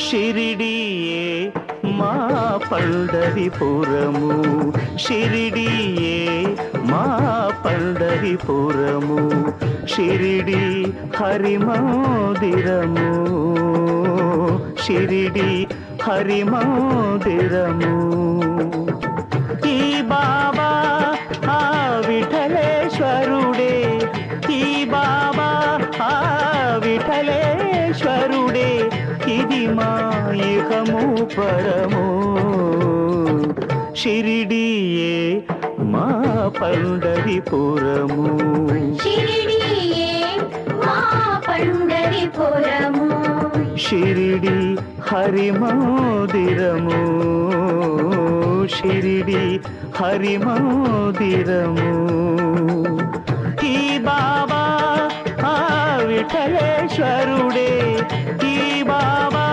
షిరిడియే మా పండరిపురము, షిరిడియే మా పండరిపురము, షిరిడి హరి మందిరము, షిరిడి హరి మందిరము. ఈ బాబా ఆ విఠలేశ్వరుడే, ఈ బాబా ఆ విఠలేశ్వరుడే, ఇది మా ఇహము పరము. షిరిడియే మా పండరిపురము, షిరిడియే మా పండరిపురము, షిరిడి హరి మందిరము, షిరిడి హరి మందిరము. ఈ బాబా ఆ విఠలేశ్వరుడే, ఈ బాబా